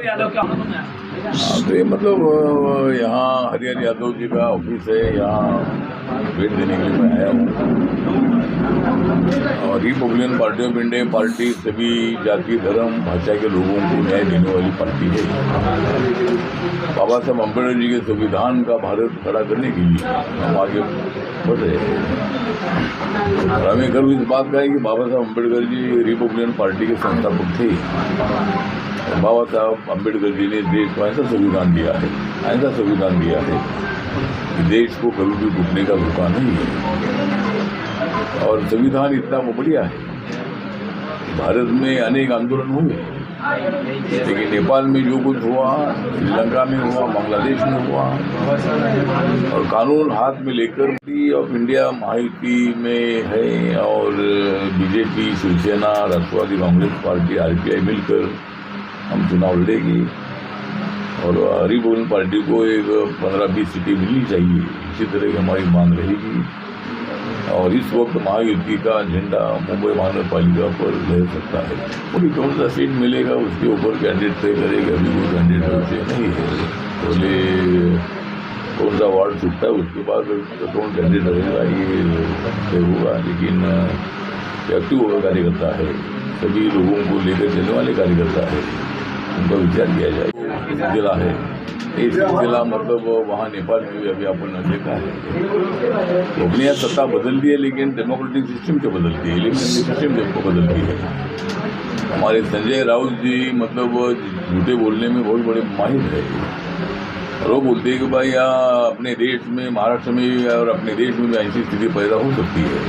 यादव क्या तो ये मतलब यहाँ हरिहर यादव जी का ऑफिस है, यहाँ भेंट देने के लिए मैं आया हूँ। और Republican party of India party सभी जाति धर्म भाषा के लोगों को न्याय देने वाली पार्टी है। बाबा साहब अम्बेडकर जी के संविधान का भारत खड़ा करने के लिए हम आगे बढ़ रहे हैं। और हमें गर्व इस बात का है कि बाबा साहब अम्बेडकर जी रिपब्लिकन पार्टी के संस्थापक थे। बाबा साहब अम्बेडकर जी ने देश को ऐसा संविधान दिया है कि देश को कभी भी टूटने का मौका नहीं है। और संविधान इतना बढ़िया है। भारत में अनेक आंदोलन हुए, लेकिन नेपाल में जो कुछ हुआ, श्रीलंका में हुआ, बांग्लादेश में हुआ, और कानून हाथ में लेकर पार्टी ऑफ इंडिया महायुति में है और बीजेपी, शिवसेना, राष्ट्रवादी कांग्रेस पार्टी, आरपीआई मिलकर हम चुनाव लड़ेगी। और रिपब्लिकन पार्टी को एक 15-20 सीटें मिलनी चाहिए, इसी तरह की हमारी मांग रहेगी। और इस वक्त महायुति का झंडा मुंबई महानगर पालिका पर लहर सकता है। और कौन सा सीट मिलेगा उसके ऊपर कैंडिडेट तय करेगा, अभी कोई कैंडिडेट से नहीं है। पहले कौन सा वार्ड छूटता है उसके बाद कौन कैंडिडेट रहेगा ये तय होगा। लेकिन एक्टिव होगा कार्यकर्ता है, सभी लोगों को लेकर चलने वाले कार्यकर्ता है, उनका विचार किया जाए। जिला है ये जिला मतलब वहाँ नेपाल में भी अभी अपन ने देखा है। तो अपनी यहाँ सत्ता बदलती है, लेकिन डेमोक्रेटिक सिस्टम क्यों बदलती है, इलेक्शन सिस्टम क्यों बदलती है। हमारे संजय राउत जी मतलब झूठे बोलने में बहुत बड़े माहिर है। और वो बोलते हैं कि भाई यहाँ अपने देश में, महाराष्ट्र में और अपने देश में भी ऐसी स्थिति पैदा हो सकती है।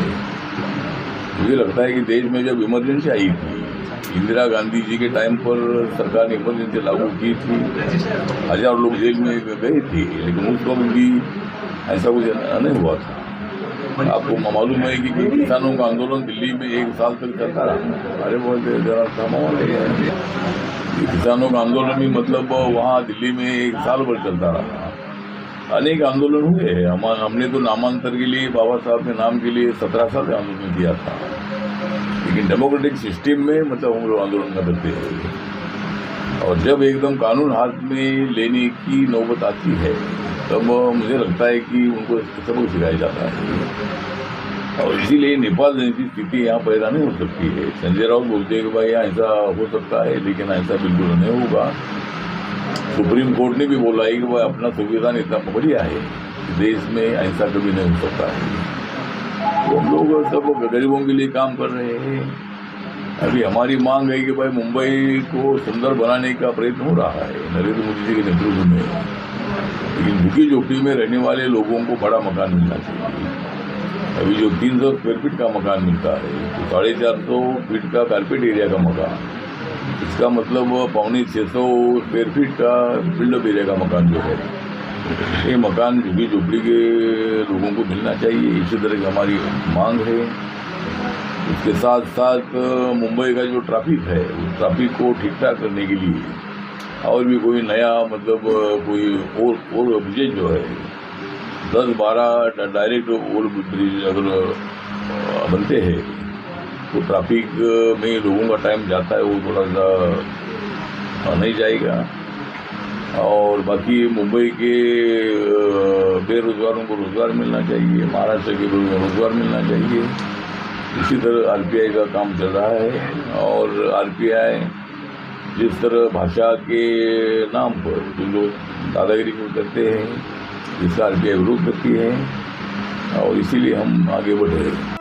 मुझे लगता है कि देश में जब इमरजेंसी आई थी, इंदिरा गांधी जी के टाइम पर सरकार ने इमरजेंसी लागू की थी, 1000 लोग जेल में गए थे, लेकिन उस वक्त भी ऐसा कुछ नहीं हुआ था। आपको मालूम है कि किसानों का आंदोलन दिल्ली में 1 साल तक चलता रहा। अरे बोलते जरा माहौल है, किसानों का आंदोलन भी मतलब वहाँ दिल्ली में 1 साल भर चलता रहा। अनेक आंदोलन हुए हैं। हमने तो नामांतर के लिए बाबा साहब के नाम के लिए 17 साल का आंदोलन किया था। लेकिन डेमोक्रेटिक सिस्टम में मतलब हम लोग आंदोलन करते हैं। और जब एकदम कानून हाथ में लेने की नौबत आती है, तब मुझे लगता है कि उनको सबक सिखाया जाता है। और इसीलिए नेपाल जैसी स्थिति यहाँ पैदा नहीं हो सकती है। संजय राउत बोलते हैं कि भाई यहाँ ऐसा हो सकता है, लेकिन ऐसा बिल्कुल नहीं होगा। सुप्रीम कोर्ट ने भी बोला है कि भाई अपना संविधान इतना बढ़िया है, देश में ऐसा कभी नहीं हो सकता है। तो हम लोग सब गरीबों के लिए काम कर रहे हैं। अभी हमारी मांग है कि भाई मुंबई को सुंदर बनाने का प्रयत्न हो रहा है नरेंद्र मोदी जी के नेतृत्व में। लेकिन झुग्गी झोपड़ी में रहने वाले लोगों को बड़ा मकान मिलना चाहिए। अभी जो 300 स्क्वायर फीट का मकान मिलता है, तो 450 फीट का कारपेट एरिया का मकान, इसका मतलब 650 स्क्वायर फीट का बिल्डअप एरिया का मकान जो है, ये मकान झुग्गी झोपड़ी के लोगों को मिलना चाहिए। इसी तरह की हमारी मांग है। इसके साथ साथ मुंबई का जो ट्रैफिक है, उस ट्रैफिक को ठीक ठाक करने के लिए और भी कोई नया मतलब कोई और ब्रिज जो है, 10-12 डायरेक्ट ओवर ब्रिज अगर बनते हैं तो ट्रैफिक में लोगों का टाइम जाता है वो थोड़ा सा नहीं जाएगा। और बाकी मुंबई के बेरोजगारों को रोजगार मिलना चाहिए, महाराष्ट्र के लोगों को रोजगार मिलना चाहिए। इसी तरह आरपीआई का काम चल रहा है। और आरपीआई जिस तरह भाषा के नाम पर जो लोग दादागिरी करते हैं, इसका आरपीआई विरोध करती है। और इसीलिए हम आगे बढ़ रहे हैं।